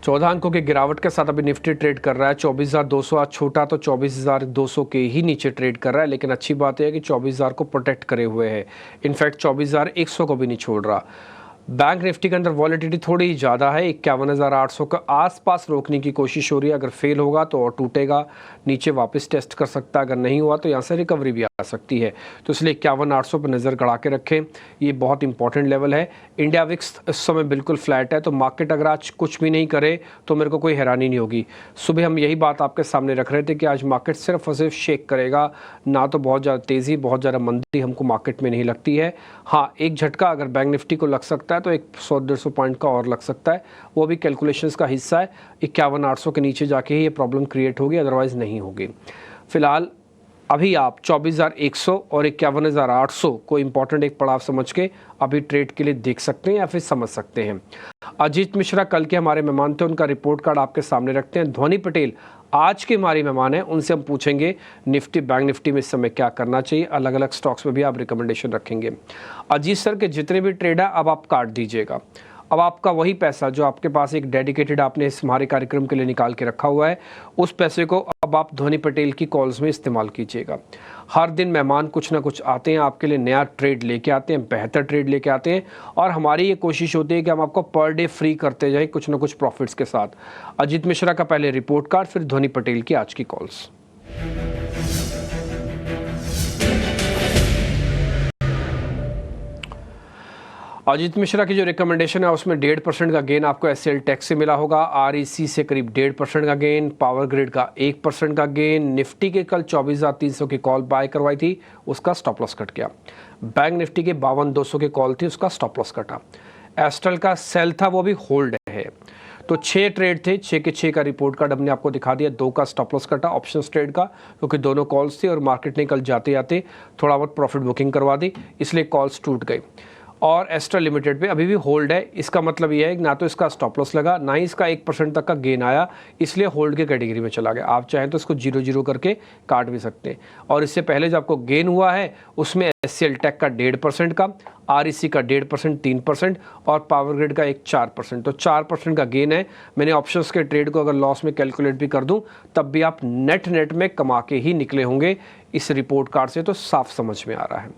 14 अंकों की गिरावट के साथ अभी निफ्टी ट्रेड कर रहा है 24,200। आज छोटा तो 24,200 के ही नीचे ट्रेड कर रहा है, लेकिन अच्छी बात है कि 24,000 को प्रोटेक्ट करे हुए है। इनफैक्ट 24,100 को भी नहीं छोड़ रहा। बैंक निफ्टी के अंदर वॉलेटिलिटी थोड़ी ज़्यादा है, 51,800 के आसपास रोकने की कोशिश हो रही है। अगर फेल होगा तो और टूटेगा, नीचे वापस टेस्ट कर सकता है। अगर नहीं हुआ तो यहाँ से रिकवरी भी आ सकती है, तो इसलिए 51,800 पर नज़र गड़ा के रखें, ये बहुत इंपॉर्टेंट लेवल है। इंडिया विक्स इस समय बिल्कुल फ्लैट है, तो मार्केट अगर आज कुछ भी नहीं करे तो मेरे को कोई हैरानी नहीं होगी। सुबह हम यही बात आपके सामने रख रहे थे कि आज मार्केट सिर्फ और सिर्फ शेक करेगा, ना तो बहुत ज़्यादा तेज़ी, बहुत ज़्यादा मंदी हमको मार्केट में नहीं लगती है। हाँ, एक झटका अगर बैंक निफ्टी को लग सकता है तो एक 100-150 पॉइंट का और लग सकता है, वो भी कैलकुलेशंस का हिस्सा है। 51,800 के नीचे जाके ही ये प्रॉब्लम क्रिएट होगी, अदरवाइज नहीं होगी। फिलहाल अभी आप 24,100 और 51,800 को इंपॉर्टेंट एक पड़ाव समझ के अभी ट्रेड के लिए देख सकते हैं या फिर समझ सकते हैं। अजीत मिश्रा कल के हमारे मेहमान थे, उनका रिपोर्ट कार्ड आपके सामने रखते हैं। ध्वनि पटेल आज के हमारे मेहमान हैं, उनसे हम पूछेंगे निफ्टी बैंक निफ्टी में इस समय क्या करना चाहिए। अलग अलग स्टॉक्स में भी आप रिकमेंडेशन रखेंगे। अजीत सर के जितने भी ट्रेड है अब आप काट दीजिएगा। अब आपका वही पैसा जो आपके पास एक डेडिकेटेड आपने इस हमारे कार्यक्रम के लिए निकाल के रखा हुआ है, उस पैसे को अब आप ध्वनि पटेल की कॉल्स में इस्तेमाल कीजिएगा। हर दिन मेहमान कुछ ना कुछ आते हैं, आपके लिए नया ट्रेड लेके आते हैं, बेहतर ट्रेड लेके आते हैं, और हमारी ये कोशिश होती है कि हम आपको पर डे फ्री करते जाएं कुछ ना कुछ प्रॉफिट्स के साथ। अजीत मिश्रा का पहले रिपोर्ट कार्ड, फिर ध्वनि पटेल की आज की कॉल्स। अजीत मिश्रा की जो रिकमेंडेशन है उसमें 1.5% का गेन आपको एससीएल टैक्स से मिला होगा। आरईसी से करीब 1.5% का गेन, पावर ग्रिड का 1% का गेन। निफ्टी के कल 24,300 की कॉल बाय करवाई थी, उसका स्टॉप लॉस कट गया। बैंक निफ्टी के 52,200 की कॉल थी, उसका स्टॉप लॉस कटा। एस्ट्रल का सेल था, वो भी होल्ड है। तो 6 ट्रेड थे, 6 के 6 का रिपोर्ट कार्ड हमने आपको दिखा दिया। 2 का स्टॉप लॉस कटा ऑप्शन ट्रेड का, क्योंकि दोनों कॉल्स थी और मार्केट ने कल जाते जाते थोड़ा बहुत प्रॉफिट बुकिंग करवा दी, इसलिए कॉल्स टूट गई। और एस्ट्रा लिमिटेड पे अभी भी होल्ड है। इसका मतलब ये है कि ना तो इसका स्टॉप लॉस लगा, ना ही इसका 1% तक का गेन आया, इसलिए होल्ड के कैटेगरी में चला गया। आप चाहें तो इसको 0-0 करके काट भी सकते हैं। और इससे पहले जो आपको गेन हुआ है उसमें एससीएल टेक का 1.5% का, आरईसी का 1.5% 3% और पावर ग्रिड का एक 4%, तो 4% का गेन है। मैंने ऑप्शंस के ट्रेड को अगर लॉस में कैलकुलेट भी कर दूं तब भी आप नेट में कमा के ही निकले होंगे। इस रिपोर्ट कार्ड से तो साफ समझ में आ रहा है।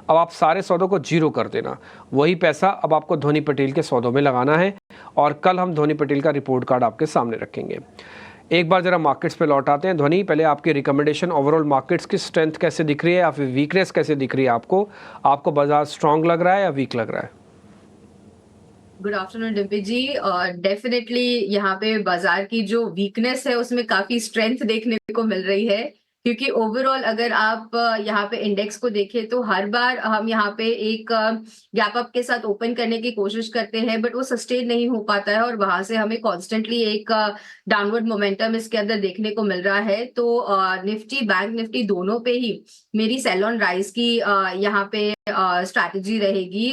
अब आप सारे सौदों को 0 कर देना, वही पैसा अब आपको ध्वनि पटेल के सौदों में लगाना है, और कल हम ध्वनि पटेल का रिपोर्ट कार्ड आपके सामने रखेंगे। एक बार जरा मार्केट्स पे लौट आते हैं। ध्वनि, पहले आपकी रिकमेंडेशन, ओवरऑल मार्केट्स की स्ट्रेंथ कैसे दिख रही है या फिर वीकनेस कैसे दिख रही है आपको बाजार स्ट्रांग लग रहा है या वीक लग रहा है? गुड आफ्टरनून डिम्पी जी। डेफिनेटली यहाँ पे बाजार की जो वीकनेस है उसमें काफी स्ट्रेंथ देखने को मिल रही है, क्योंकि ओवरऑल अगर आप यहाँ पे इंडेक्स को देखें तो हर बार हम यहाँ पे एक गैप अप के साथ ओपन करने की कोशिश करते हैं, बट वो सस्टेन नहीं हो पाता है और वहां से हमें कॉन्स्टेंटली एक डाउनवर्ड मोमेंटम इसके अंदर देखने को मिल रहा है। तो निफ्टी बैंक निफ्टी दोनों पे ही मेरी सेल ऑन राइज की यहाँ पे स्ट्रैटेजी रहेगी।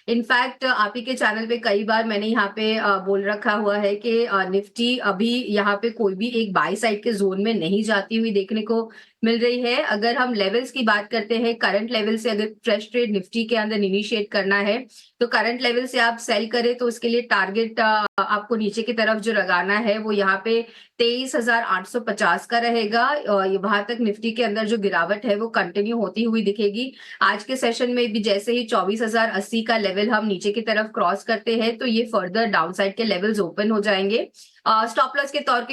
इनफैक्ट आप ही के चैनल पे कई बार मैंने यहाँ पे बोल रखा हुआ है कि निफ्टी अभी यहाँ पे कोई भी एक बाई साइड के जोन में नहीं जाती हुई देखने को मिल रही है। अगर हम लेवल्स की बात करते हैं, करंट लेवल से अगर फ्रेश ट्रेड निफ्टी के अंदर इनिशिएट करना है तो करंट लेवल से आप सेल करें तो उसके लिए टारगेट आपको नीचे की तरफ जो लगाना है वो यहाँ पे 23,850 का रहेगा। वहां तक निफ्टी के अंदर जो गिरावट है वो कंटिन्यू होती हुई दिखेगी। आज के सेशन में भी जैसे ही 24,080 का लेवल हम नीचे की तरफ क्रॉस करते हैं तो ये फर्दर डाउनसाइड के लेवल्स ओपन हो जाएंगे। स्टॉप लॉस के तौर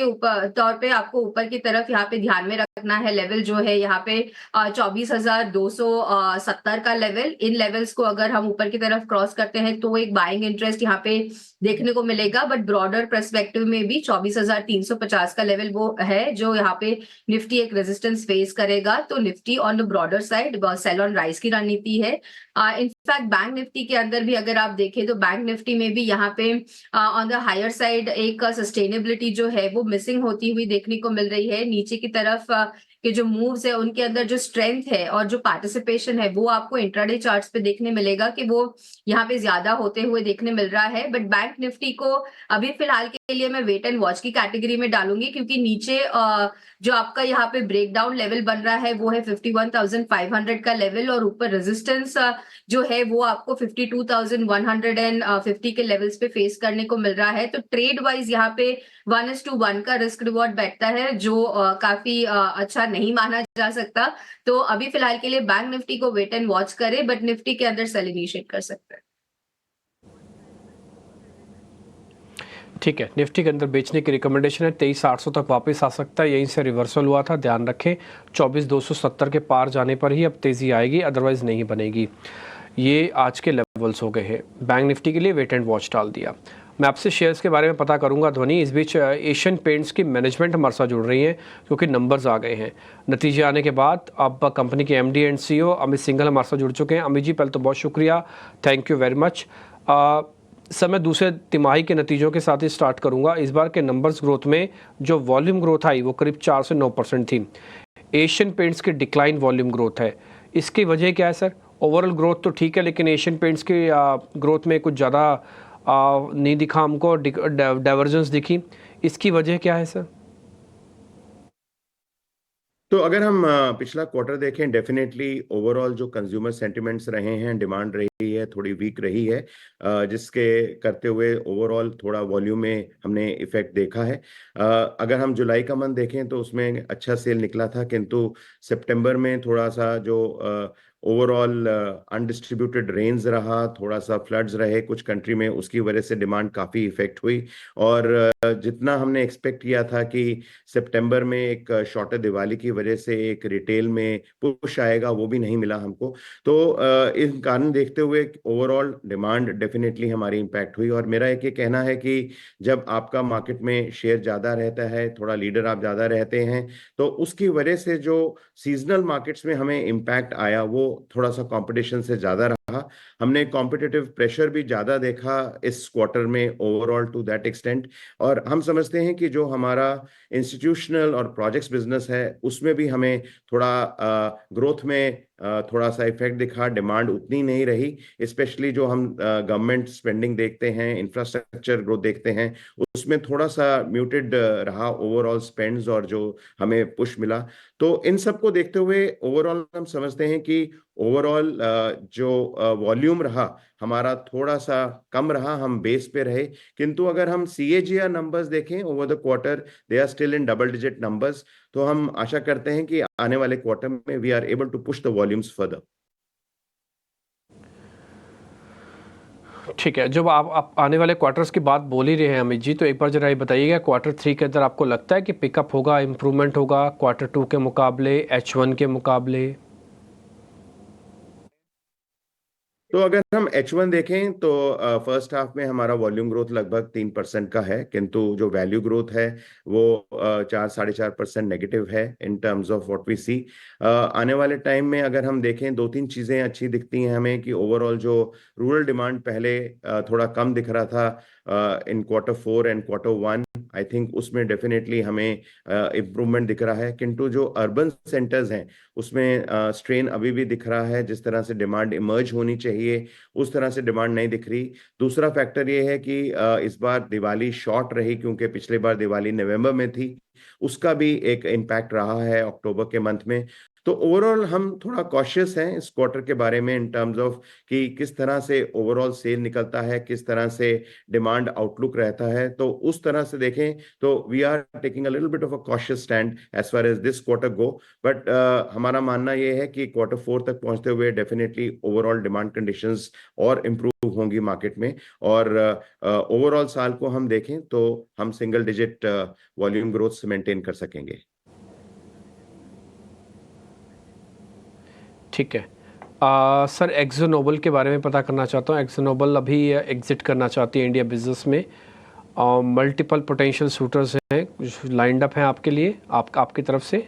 पे आपको ऊपर की तरफ यहाँ पे ध्यान में रखना है लेवल जो है यहाँ पे 24,270 का लेवल। इन लेवल्स को अगर हम ऊपर की तरफ क्रॉस करते हैं तो एक बाइंग इंटरेस्ट यहाँ पे देखने को मिलेगा, बट ब्रॉडर पर्सपेक्टिव में भी 24,350 का लेवल वो है जो यहाँ पे निफ्टी एक रेजिस्टेंस फेस करेगा। तो Nifty on the broader side sell on rise की रणनीति है। इनफैक्ट बैंक निफ्टी के अंदर भी अगर आप देखें तो बैंक निफ्टी में भी यहाँ पे ऑन द हायर साइड एक सस्टेनेबिलिटी जो है वो मिसिंग होती हुई देखने को मिल रही है। नीचे की तरफ के जो मूव्स है उनके अंदर जो स्ट्रेंथ है और जो पार्टिसिपेशन है वो आपको इंट्राडे चार्ट्स पे देखने मिलेगा कि वो यहाँ पे ज्यादा होते हुए देखने मिल रहा है। बट बैंक निफ्टी को अभी फिलहाल के लिए मैं वेट एंड वॉच की कैटेगरी में डालूंगी, क्योंकि नीचे जो आपका यहाँ पे ब्रेकडाउन लेवल बन रहा है वो है 51,500 का लेवल, और ऊपर रेजिस्टेंस जो है वो आपको 52,150 के लेवल्स पे फेस करने को मिल रहा है। तो ट्रेड वाइज यहाँ पे 1:1 का रिस्क रिवॉर्ड बैठता है, जो काफी अच्छा नहीं माना जा सकता। तो अभी फिलहाल के लिए बैंक निफ्टी को वेट एंड वॉच करे, बट निफ्टी के अंदर सेल इनिशिएट कर सकते हैं। ठीक है, निफ्टी के अंदर बेचने की रिकमेंडेशन है। 23,800 तक वापस आ सकता है, यहीं से रिवर्सल हुआ था, ध्यान रखें। 24,270 के पार जाने पर ही अब तेज़ी आएगी, अदरवाइज़ नहीं बनेगी। ये आज के लेवल्स हो गए हैं। बैंक निफ्टी के लिए वेट एंड वॉच डाल दिया। मैं आपसे शेयर्स के बारे में पता करूंगा ध्वनि। इस बीच एशियन पेंट्स की मैनेजमेंट हमारे साथ जुड़ रही है, क्योंकि नंबर्स आ गए हैं। नतीजे आने के बाद अब कंपनी के MD and CEO Amit Singhal हमारे साथ जुड़ चुके हैं। अमित जी, पहले तो बहुत शुक्रिया, thank you very much. Sir, मैं दूसरे तिमाही के नतीजों के साथ ही स्टार्ट करूंगा। इस बार के नंबर्स ग्रोथ में जो वॉल्यूम ग्रोथ आई वो करीब 4 से 9% थी। एशियन पेंट्स की डिक्लाइन वॉल्यूम ग्रोथ है, इसकी वजह क्या है सर? ओवरऑल ग्रोथ तो ठीक है, लेकिन एशियन पेंट्स की ग्रोथ में कुछ ज़्यादा नहीं दिखा हमको, डाइवर्जेंस दिखी, इसकी वजह क्या है सर? तो अगर हम पिछला क्वार्टर देखें, डेफिनेटली ओवरऑल जो कंज्यूमर सेंटिमेंट्स रहे हैं, डिमांड रही है, थोड़ी वीक रही है, जिसके करते हुए ओवरऑल थोड़ा वॉल्यूम में हमने इफेक्ट देखा है। अगर हम जुलाई का मंथ देखें तो उसमें अच्छा सेल निकला था, किंतु सितंबर में थोड़ा सा जो ओवरऑल अनडिस्ट्रीब्यूटेड रेन्स रहा, थोड़ा सा फ्लड्स रहे कुछ कंट्री में, उसकी वजह से डिमांड काफ़ी इफेक्ट हुई। और जितना हमने एक्सपेक्ट किया था कि सितंबर में एक शॉर्टर दिवाली की वजह से एक रिटेल में पुश आएगा, वो भी नहीं मिला हमको। तो इस कारण देखते हुए ओवरऑल डिमांड डेफिनेटली हमारी इम्पैक्ट हुई। और मेरा एक ये कहना है कि जब आपका मार्केट में शेयर ज़्यादा रहता है, थोड़ा लीडर आप ज़्यादा रहते हैं, तो उसकी वजह से जो सीजनल मार्केट्स में हमें इम्पैक्ट आया वो थोड़ा सा कंपटीशन से ज़्यादा रहा। हमने कॉम्पिटिटिव प्रेशर भी ज़्यादा देखा इस क्वार्टर में ओवरऑल टू दैट एक्सटेंट। और हम समझते हैं कि जो हमारा इंस्टीट्यूशनल और प्रोजेक्ट्स बिजनेस है उसमें भी हमें थोड़ा ग्रोथ में थोड़ा सा इफेक्ट दिखा, डिमांड उतनी नहीं रही। स्पेशली जो हम गवर्नमेंट स्पेंडिंग देखते हैं, इंफ्रास्ट्रक्चर ग्रोथ देखते हैं, उसमें थोड़ा सा म्यूटेड रहा ओवरऑल स्पेंड्स और जो हमें पुश मिला। तो इन सबको देखते हुए ओवरऑल हम समझते हैं कि ओवरऑल जो वॉल्यूम रहा हमारा थोड़ा सा कम रहा, हम बेस पे रहे। किंतु अगर हम CAGR नंबर्स देखें over the quarter, they are still in double digit numbers. तो हम आशा करते हैं कि आने वाले क्वार्टर में we are able to push the volumes further. ठीक है, जब आप आने वाले क्वार्टर्स की बात बोल ही रहे हैं अमित जी, तो एक बार जरा ये बताइएगा, क्वार्टर 3 के अंदर आपको लगता है कि पिकअप होगा, इम्प्रूवमेंट होगा क्वार्टर 2 के मुकाबले, H1 के मुकाबले? तो अगर हम H1 देखें तो फर्स्ट हाफ में हमारा वॉल्यूम ग्रोथ लगभग 3% का है, किंतु जो वैल्यू ग्रोथ है वो 4-4.5% नेगेटिव है in terms of what we see. आने वाले टाइम में अगर हम देखें, दो तीन चीज़ें अच्छी दिखती हैं हमें कि ओवरऑल जो रूरल डिमांड पहले थोड़ा कम दिख रहा था इन quarter 4 and quarter 1, I think उसमें डेफिनेटली हमें इम्प्रूवमेंट दिख रहा है। किंतु जो अर्बन सेंटर्स हैं उसमें स्ट्रेन अभी भी दिख रहा है। जिस तरह से डिमांड इमर्ज होनी चाहिए उस तरह से डिमांड नहीं दिख रही। दूसरा फैक्टर ये है कि इस बार दिवाली शॉर्ट रही, क्योंकि पिछले बार दिवाली नवंबर में थी, उसका भी एक इम्पैक्ट रहा है अक्टूबर के मंथ में। तो ओवरऑल हम थोड़ा कॉशियस हैं इस क्वार्टर के बारे में इन टर्म्स ऑफ कि किस तरह से ओवरऑल सेल निकलता है, किस तरह से डिमांड आउटलुक रहता है। तो उस तरह से देखें तो we are taking a little bit of a cautious stand as far as this quarter go. But हमारा मानना ये है कि क्वार्टर 4 तक पहुंचते हुए डेफिनेटली ओवरऑल डिमांड कंडीशंस और इम्प्रूव होंगी मार्केट में। और ओवरऑल साल को हम देखें तो हम single digit volume growth maintain कर सकेंगे। ठीक है। सर, एक्जो नोबल के बारे में पता करना चाहता हूँ। एक्जो नोबल अभी एग्जिट करना चाहती है इंडिया बिजनेस में, मल्टीपल पोटेंशियल शूटर्स हैं, कुछ लाइंड अप हैं आपके लिए, आपकी तरफ से?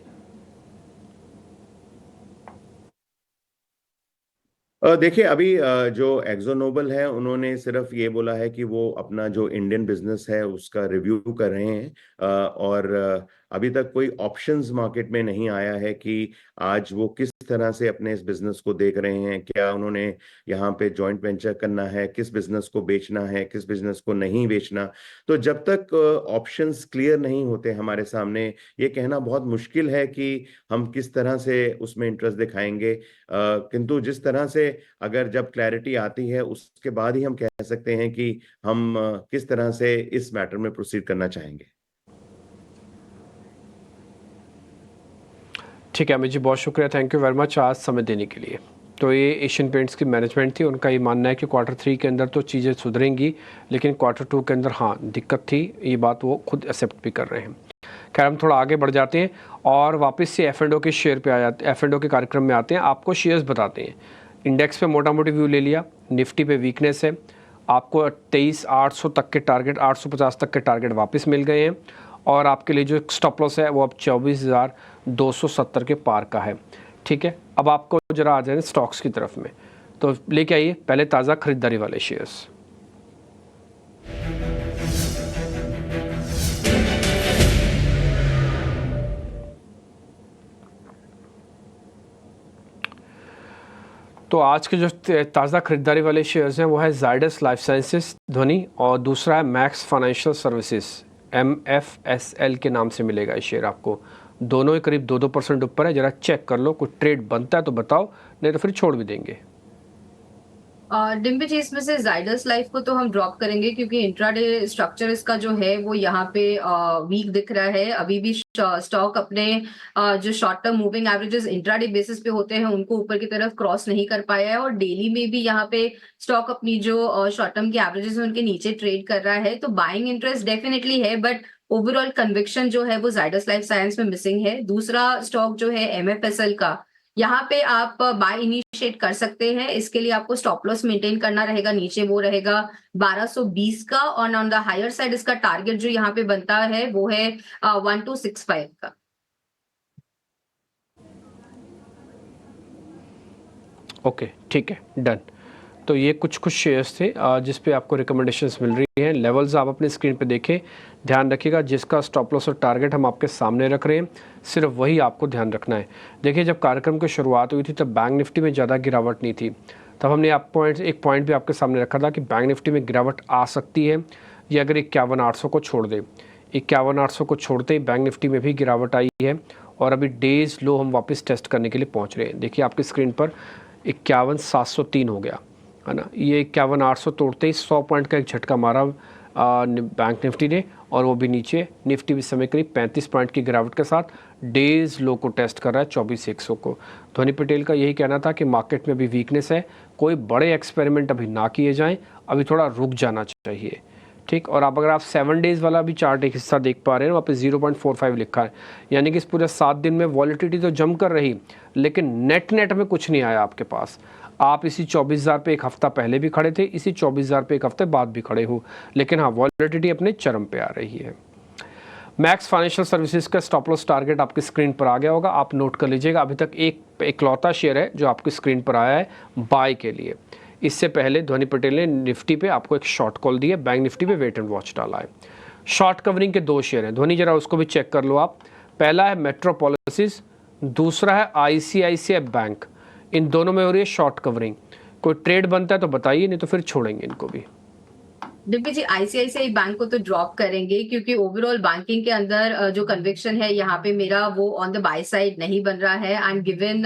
देखिए, अभी जो एक्जो नोबल है उन्होंने सिर्फ ये बोला है कि वो अपना जो इंडियन बिजनेस है उसका रिव्यू कर रहे हैं। और अभी तक कोई ऑप्शंस मार्केट में नहीं आया है कि आज वो किस तरह से अपने इस बिजनेस को देख रहे हैं, क्या उन्होंने यहाँ पे जॉइंट वेंचर करना है, किस बिजनेस को बेचना है, किस बिजनेस को नहीं बेचना। तो जब तक ऑप्शंस क्लियर नहीं होते हमारे सामने, ये कहना बहुत मुश्किल है कि हम किस तरह से उसमें इंटरेस्ट दिखाएंगे। किंतु जिस तरह से अगर जब क्लैरिटी आती है उसके बाद ही हम कह सकते हैं कि हम किस तरह से इस मैटर में प्रोसीड करना चाहेंगे। ठीक है अमित जी, बहुत शुक्रिया, थैंक यू वेरी मच आज समय देने के लिए। तो ये एशियन पेंट्स की मैनेजमेंट थी, उनका ये मानना है कि क्वार्टर 3 के अंदर तो चीज़ें सुधरेंगी, लेकिन क्वार्टर 2 के अंदर हाँ दिक्कत थी, ये बात वो खुद एक्सेप्ट भी कर रहे हैं। खैर हम थोड़ा आगे बढ़ जाते हैं और वापस से F&O के शेयर पे आ जाते हैं, F&O के कार्यक्रम में आते हैं। आपको शेयर्स बताते हैं। इंडेक्स पे मोटा मोटी व्यू ले लिया, निफ्टी पे वीकनेस है, आपको 23,800 तक के टारगेट, 850 तक के टारगेट वापस मिल गए हैं और आपके लिए जो स्टॉप लॉस है वो अब 24,270 के पार का है। ठीक है, अब आपको जरा आ जाए स्टॉक्स की तरफ में, तो लेके आइए पहले ताज़ा खरीदारी वाले शेयर्स। तो आज के जो ताज़ा खरीदारी वाले शेयर्स हैं वो है जायडस लाइफ साइंसेस ध्वनि, और दूसरा है मैक्स फाइनेंशियल सर्विसेज, MFSL के नाम से मिलेगा ये शेयर आपको। दोनों ही करीब 2-2% ऊपर है, जरा चेक कर लो, कोई ट्रेड बनता है तो बताओ, नहीं तो फिर छोड़ भी देंगे। डिम्पी जी, इसमें से जाइडस लाइफ को तो हम ड्रॉप करेंगे क्योंकि इंट्राडे स्ट्रक्चर इसका जो है वो यहाँ पे वीक दिख रहा है। अभी भी स्टॉक अपने जो short term moving averages intraday basis पे होते हैं उनको ऊपर की तरफ क्रॉस नहीं कर पाया है, और डेली में भी यहाँ पे स्टॉक अपनी जो शॉर्ट टर्म के एवरेजेस है उनके नीचे ट्रेड कर रहा है। तो बाइंग इंटरेस्ट डेफिनेटली है, बट ओवरऑल कन्विक्शन जो है वो जाइडस लाइफ साइंस में मिसिंग है। दूसरा स्टॉक जो है MFSL का, यहाँ पे आप बाय इनिशिएट कर सकते हैं। इसके लिए आपको स्टॉप लॉस मेंटेन करना रहेगा, नीचे वो रहेगा 1220 का, और ऑन द हायर साइड इसका टारगेट जो यहाँ पे बनता है वो है 1265 का। ओके ठीक है, डन। तो ये कुछ शेयर्स थे जिस पे आपको रिकमेंडेशंस मिल रही हैं। लेवल्स आप अपने स्क्रीन पे देखें, ध्यान रखिएगा जिसका स्टॉप लॉस और टारगेट हम आपके सामने रख रहे हैं, सिर्फ वही आपको ध्यान रखना है। देखिए जब कार्यक्रम की शुरुआत हुई थी तब बैंक निफ्टी में ज़्यादा गिरावट नहीं थी, तब हमने एक पॉइंट भी आपके सामने रखा था कि बैंक निफ्टी में गिरावट आ सकती है ये अगर 51,800 को छोड़ दे। 51,800 को छोड़ते ही बैंक निफ्टी में भी गिरावट आई है और अभी डेज लो हम वापस टेस्ट करने के लिए पहुँच रहे हैं। देखिए आपकी स्क्रीन पर 51,703 हो गया है ना, ये 51,800 तोड़ते ही 100 पॉइंट का एक झटका मारा बैंक निफ्टी ने, और वो भी नीचे। निफ्टी भी समय करीब 35 पॉइंट की गिरावट के साथ डेज लो को टेस्ट कर रहा है 24,100 को। ध्वनि पटेल का यही कहना था कि मार्केट में अभी वीकनेस है, कोई बड़े एक्सपेरिमेंट अभी ना किए जाएं, अभी थोड़ा रुक जाना चाहिए। ठीक, और आप अगर आप 7 डेज़ वाला भी चार्ट एक हिस्सा देख पा रहे हैं, वहाँ पे 0.45 लिखा है, यानी कि इस पूरे 7 दिन में वॉलिटिलिटी तो जम कर रही, लेकिन नेट में कुछ नहीं आया आपके पास। आप इसी 24,000 पे एक हफ्ता पहले भी खड़े थे, इसी 24,000 पे एक हफ्ते बाद भी खड़े हो, लेकिन हाँ वॉलिटिलिटी अपने चरम पे आ रही है। मैक्स फाइनेंशियल सर्विसेज का स्टॉप लॉस टारगेट आपकी स्क्रीन पर आ गया होगा, आप नोट कर लीजिएगा। अभी तक एक इकलौता शेयर है जो आपकी स्क्रीन पर आया है बाय के लिए। इससे पहले ध्वनि पटेल ने निफ्टी पे आपको एक शॉर्ट कॉल दी है, बैंक निफ्टी पे वेट एंड वॉच डाला है। शॉर्ट कवरिंग के 2 शेयर हैं, ध्वनि जरा उसको भी चेक कर लो आप। पहला है मेट्रोपॉलिसिस, दूसरा है ICICI बैंक। इन दोनों में हो रही है शॉर्ट कवरिंग। कोई ट्रेड बनता है तो बताइए, नहीं तो फिर छोड़ेंगे इनको भी। डिम्पी जी, ICICI बैंक को तो ड्रॉप करेंगे क्योंकि ओवरऑल बैंकिंग के अंदर जो कन्विक्शन है यहाँ पे मेरा वो ऑन द बाय साइड नहीं बन रहा है। एंड गिवन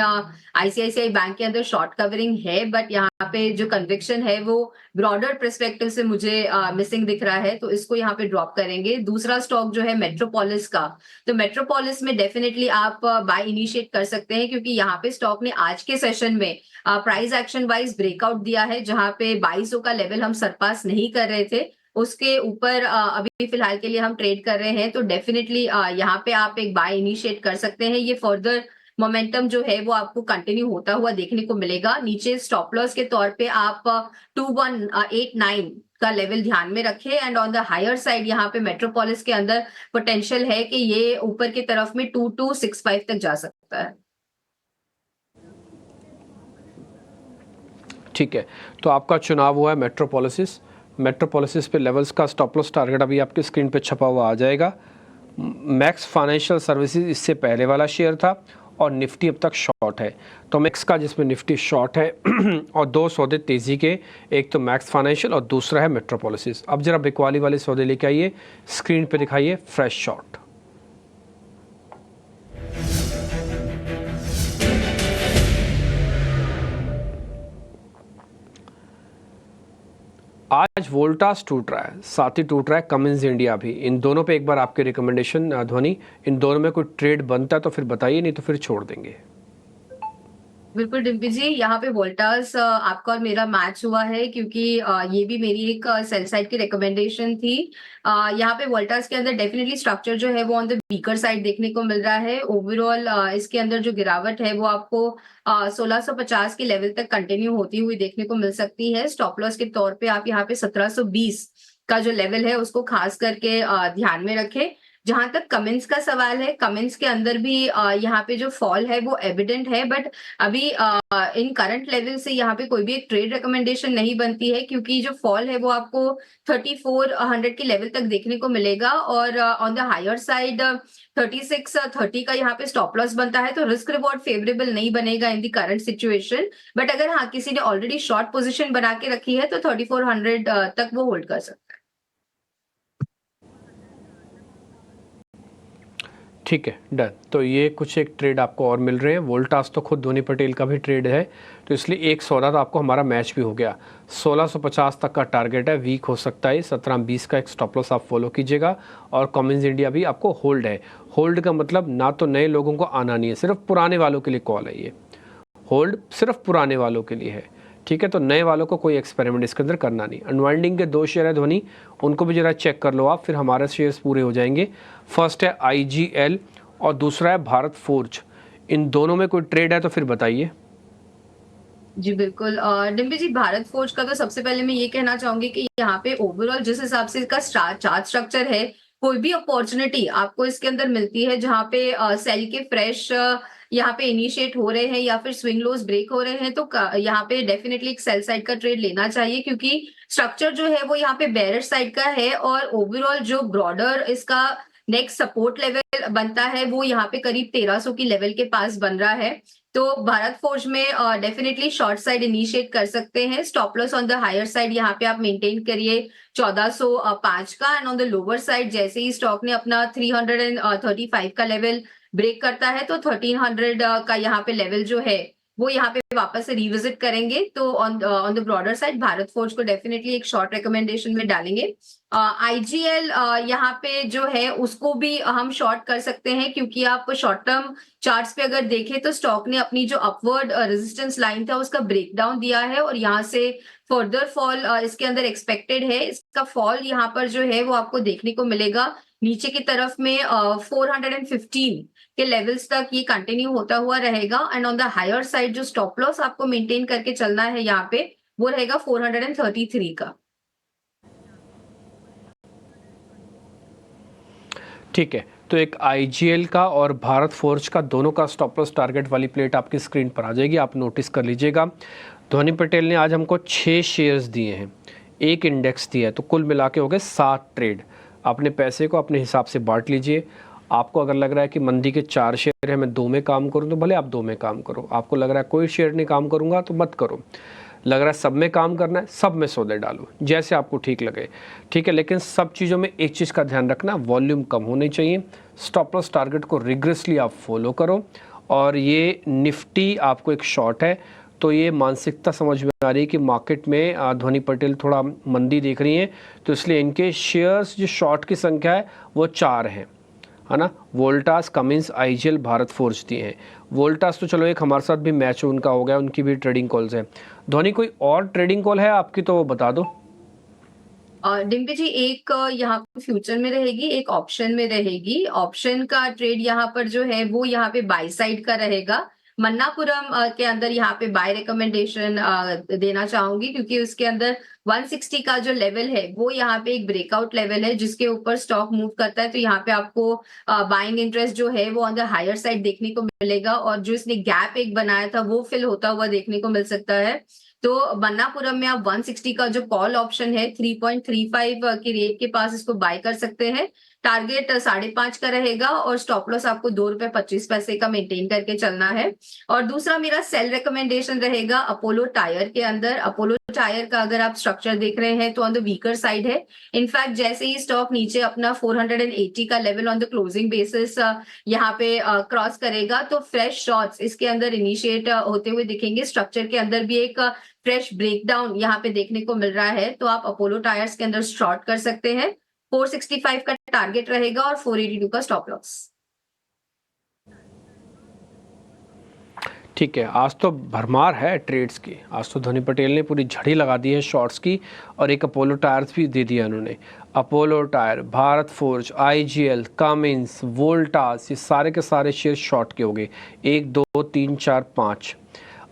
ICICI बैंक के अंदर शॉर्ट कवरिंग है, बट यहाँ पे जो कन्विक्शन है वो ब्रॉडर पर्सपेक्टिव से मुझे मिसिंग दिख रहा है, तो इसको यहाँ पे ड्रॉप करेंगे। दूसरा स्टॉक जो है मेट्रोपोलिस का, तो मेट्रोपोलिस में डेफिनेटली आप बाय इनिशिएट कर सकते हैं क्योंकि यहाँ पे स्टॉक ने आज के सेशन में प्राइस एक्शन वाइज ब्रेकआउट दिया है, जहां पे 2200 का लेवल हम सरपास नहीं कर रहे थे, उसके ऊपर अभी फिलहाल के लिए हम ट्रेड कर रहे हैं। तो डेफिनेटली यहाँ पे आप एक बाय इनिशिएट कर सकते हैं। ये फर्दर मोमेंटम जो है वो आपको कंटिन्यू होता हुआ देखने को मिलेगा। नीचे स्टॉप लॉस के तौर पे आप 2189 का लेवल ध्यान में रखें, and on the higher side यहाँ पे मेट्रोपोलिस के अंदर पोटेंशियल है कि ये ऊपर की तरफ में 2265 तक जा सकता है। ठीक है, तो आपका चुनाव हुआ है मेट्रोपॉलिसिस। मेट्रोपॉलिसिस पे लेवल्स का स्टॉप लॉस टारगेट अभी आपकी स्क्रीन पे छपा हुआ आ जाएगा। मैक्स फाइनेंशियल सर्विसेज इससे पहले वाला शेयर था और निफ्टी अब तक शॉर्ट है। तो मैक्स का जिसमें निफ्टी शॉर्ट है और दो सौदे तेज़ी के, एक तो मैक्स फाइनेंशियल और दूसरा है मेट्रोपोलिस। अब जरा बिकवाली वाले सौदे लेके आइए, स्क्रीन पे दिखाइए फ्रेश शॉर्ट। आज वोल्टास टूट रहा है, साथ ही टूट रहा है कमिंस इंडिया भी। इन दोनों पे एक बार आपके रिकमेंडेशन ध्वनि, इन दोनों में कोई ट्रेड बनता है तो फिर बताइए, नहीं तो फिर छोड़ देंगे। बिल्कुल डिम्पी जी, यहाँ पे वोल्टास आपका और मेरा मैच हुआ है, क्योंकि ये भी मेरी एक सेल साइड की रिकमेंडेशन थी। यहाँ पे वोल्टास के अंदर डेफिनेटली स्ट्रक्चर जो है वो ऑन द वीकर साइड देखने को मिल रहा है। ओवरऑल इसके अंदर जो गिरावट है वो आपको 1650 के लेवल तक कंटिन्यू होती हुई देखने को मिल सकती है। स्टॉप लॉस के तौर पे आप यहाँ पे 1720 का जो लेवल है उसको खास करके ध्यान में रखें। जहां तक कमेंस का सवाल है, कमेंस के अंदर भी यहाँ पे जो फॉल है वो एविडेंट है, बट अभी इन करंट लेवल से यहाँ पे कोई भी एक ट्रेड रिकमेंडेशन नहीं बनती है, क्योंकि जो फॉल है वो आपको 3400 के लेवल तक देखने को मिलेगा। और ऑन द हायर साइड 3630 का यहाँ पे स्टॉप लॉस बनता है, तो रिस्क रिवॉर्ड फेवरेबल नहीं बनेगा इन दी करंट सिचुएशन। बट अगर हाँ किसी ने ऑलरेडी शॉर्ट पोजिशन बना के रखी है तो 3400 तक वो होल्ड कर सकता है। ठीक है, डन। तो ये कुछ एक ट्रेड आपको और मिल रहे हैं। वोल्टास तो खुद धोनी पटेल का भी ट्रेड है, तो इसलिए एक सौदा तो आपको हमारा मैच भी हो गया। 1650 तक का टारगेट है, वीक हो सकता है। 1720 का एक स्टॉप लॉस आप फॉलो कीजिएगा। और कमिंस इंडिया भी आपको होल्ड है। होल्ड का मतलब ना तो नए लोगों को आना नहीं है, सिर्फ पुराने वालों के लिए कॉल है ये। होल्ड सिर्फ पुराने वालों के लिए है, ठीक है। तो नए वालों को कोई एक्सपेरिमेंट इसके अंदर करना नहीं। अनवाइंडिंग के दो शेयर है ध्वनि, उनको भी जरा चेक कर लो आप, फिर हमारे शेयर्स पूरे हो जाएंगे। फर्स्ट है IGL और दूसरा है भारत फोर्ज। इन दोनों में कोई ट्रेड है तो फिर बताइए। जी बिल्कुल, डिम्पी जी, भारत फोर्ज का तो सबसे पहले मैं ये कहना चाहूंगी कि यहाँ पे ओवरऑल जिस हिसाब से इसका चार्ट स्ट्रक्चर है, कोई भी अपॉर्चुनिटी आपको इसके अंदर मिलती है जहाँ पे सेल के फ्रेश यहाँ पे इनिशिएट हो रहे हैं या फिर स्विंग लोज ब्रेक हो रहे हैं, तो यहाँ पे डेफिनेटली एक सेल साइड का ट्रेड लेना चाहिए, क्योंकि स्ट्रक्चर जो है वो यहाँ पे बेरिश साइड का है। और ओवरऑल जो ब्रॉडर इसका नेक्स्ट सपोर्ट लेवल बनता है वो यहाँ पे करीब 1300 की लेवल के पास बन रहा है। तो भारत फोर्ज में डेफिनेटली शॉर्ट साइड इनिशिएट कर सकते हैं। Stop loss on the higher side यहाँ पे आप मेंटेन करिए 1405 का। And on the lower side जैसे ही स्टॉक ने अपना 335 का लेवल ब्रेक करता है तो 1300 का यहाँ पे लेवल जो है वो यहाँ पे वापस से रिविजिट करेंगे। तो on the broader side Bharat forge को डेफिनेटली एक शॉर्ट रिकमेंडेशन में डालेंगे। IGL यहाँ पे जो है उसको भी हम शॉर्ट कर सकते हैं, क्योंकि आप शॉर्ट टर्म चार्ट्स पे अगर देखें तो स्टॉक ने अपनी जो अपवर्ड रेजिस्टेंस लाइन था उसका ब्रेकडाउन दिया है और यहाँ से फर्दर फॉल इसके अंदर एक्सपेक्टेड है। इसका फॉल यहाँ पर जो है वो आपको देखने को मिलेगा नीचे की तरफ में 415 के लेवल्स तक ये कंटिन्यू होता हुआ रहेगा। And on the higher side जो स्टॉप लॉस आपको मेंटेन करके चलना है यहाँ पे वो रहेगा 433 का। ठीक है, तो एक IGL का और भारत फोर्ज का दोनों का स्टॉप लॉस टारगेट वाली प्लेट आपकी स्क्रीन पर आ जाएगी, आप नोटिस कर लीजिएगा। धोनी पटेल ने आज हमको 6 शेयर्स दिए हैं, एक इंडेक्स दिया है, तो कुल मिला के हो गए 7 ट्रेड। अपने पैसे को अपने हिसाब से बांट लीजिए। आपको अगर लग रहा है कि मंदी के 4 शेयर है, मैं 2 में काम करूं, तो भले आप 2 में काम करो। आपको लग रहा है कोई शेयर नहीं काम करूंगा तो मत करो। लग रहा है सब में काम करना है, सब में सौदे डालो, जैसे आपको ठीक लगे, ठीक है। लेकिन सब चीज़ों में एक चीज़ का ध्यान रखना, वॉल्यूम कम होनी चाहिए। स्टॉप लॉस टारगेट को रिग्रेसली आप फॉलो करो। और ये निफ्टी आपको एक शॉर्ट है, तो ये मानसिकता समझ में आ रही है कि मार्केट में धोनी पटेल थोड़ा मंदी देख रही हैं, तो इसलिए इनके शेयर्स जो शॉर्ट की संख्या है वो 4 हैं, है ना। Voltas, Cummins, IGL, Bharat forge दिए हैं। वोल्टास तो चलो एक हमारे साथ भी मैच उनका हो गया, उनकी भी ट्रेडिंग कॉल्स है। धोनी कोई और ट्रेडिंग कॉल है आपकी तो वो बता दो। डिम्पी जी, एक यहाँ पे फ्यूचर में रहेगी, एक ऑप्शन में रहेगी। ऑप्शन का ट्रेड यहाँ पर जो है वो यहाँ पे बाय साइड का रहेगा। मन्नापुरम के अंदर यहाँ पे बाय रिकमेंडेशन देना चाहूंगी, क्योंकि उसके अंदर 160 का जो लेवल है वो यहाँ पे एक ब्रेकआउट लेवल है जिसके ऊपर स्टॉक मूव करता है। तो यहाँ पे आपको बाइंग इंटरेस्ट जो है वो ऑन द हायर साइड देखने को मिलेगा, और जो इसने गैप एक बनाया था वो फिल होता हुआ देखने को मिल सकता है। तो मन्नापुरम में आप 160 का जो कॉल ऑप्शन है 3.35 के रेट के पास इसको बाय कर सकते हैं। टारगेट 5.5 का रहेगा और स्टॉप लॉस आपको ₹2.25 का मेंटेन करके चलना है। और दूसरा मेरा सेल रिकमेंडेशन रहेगा अपोलो टायर के अंदर। अपोलो टायर का अगर आप स्ट्रक्चर देख रहे हैं तो ऑन द वीकर साइड है। इनफैक्ट जैसे ही स्टॉक नीचे अपना 480 का level on the closing basis यहाँ पे क्रॉस करेगा तो फ्रेश शॉट्स इसके अंदर इनिशिएट होते हुए दिखेंगे। स्ट्रक्चर के अंदर भी एक फ्रेश ब्रेकडाउन यहाँ पे देखने को मिल रहा है, तो आप अपोलो टायर्स के अंदर शॉर्ट कर सकते हैं। 465 का टारगेट रहेगा और 482 का स्टॉप लॉस। ठीक है, आज तो भरमार है ट्रेड्स की। आज तो धोनी पटेल ने पूरी झड़ी लगा दी है शॉर्ट्स की, और एक अपोलो टायर्स भी दे दिया उन्होंने। Apollo Tyre, Bharat Forge, IGL, Cummins, Voltas, ये सारे के सारे शेयर शॉर्ट के हो गए। 1 2 3 4 5।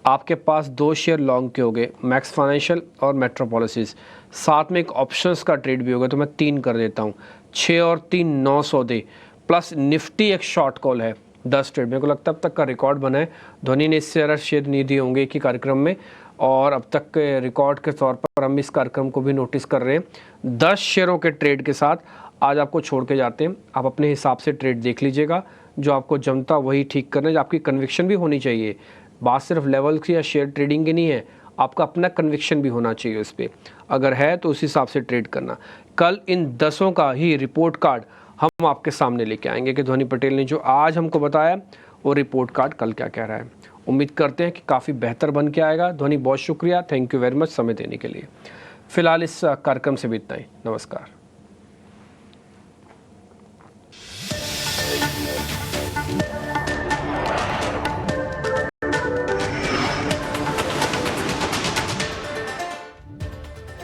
आपके पास 2 शेयर लॉन्ग के हो गए, मैक्स फाइनेंशियल और मेट्रोपॉलिसिस। साथ में एक ऑप्शंस का ट्रेड भी होगा, तो मैं 3 कर देता हूँ। 6 और 3 9 सौदे, प्लस निफ्टी एक शॉर्ट कॉल है 10 ट्रेड। मेरे को लगता है अब तक का रिकॉर्ड बना है। धोनी ने इससे ज़्यादा शेयर नहीं दिए होंगे एक ही कार्यक्रम में, और अब तक के रिकॉर्ड के तौर पर हम इस कार्यक्रम को भी नोटिस कर रहे हैं। 10 शेयरों के ट्रेड के साथ आज आपको छोड़ के जाते हैं। आप अपने हिसाब से ट्रेड देख लीजिएगा, जो आपको जमता वही ठीक करना है। आपकी कन्विक्शन भी होनी चाहिए, बात सिर्फ लेवल की या शेयर ट्रेडिंग की नहीं है, आपका अपना कन्विक्शन भी होना चाहिए उस पर। अगर है तो उस हिसाब से ट्रेड करना। कल इन 10 का ही रिपोर्ट कार्ड हम आपके सामने लेके आएंगे कि धोनी पटेल ने जो आज हमको बताया वो रिपोर्ट कार्ड कल क्या कह रहा है। उम्मीद करते हैं कि काफ़ी बेहतर बन के आएगा। धोनी, बहुत शुक्रिया, थैंक यू वेरी मच समय देने के लिए। फिलहाल इस कार्यक्रम से भी इतना ही। नमस्कार।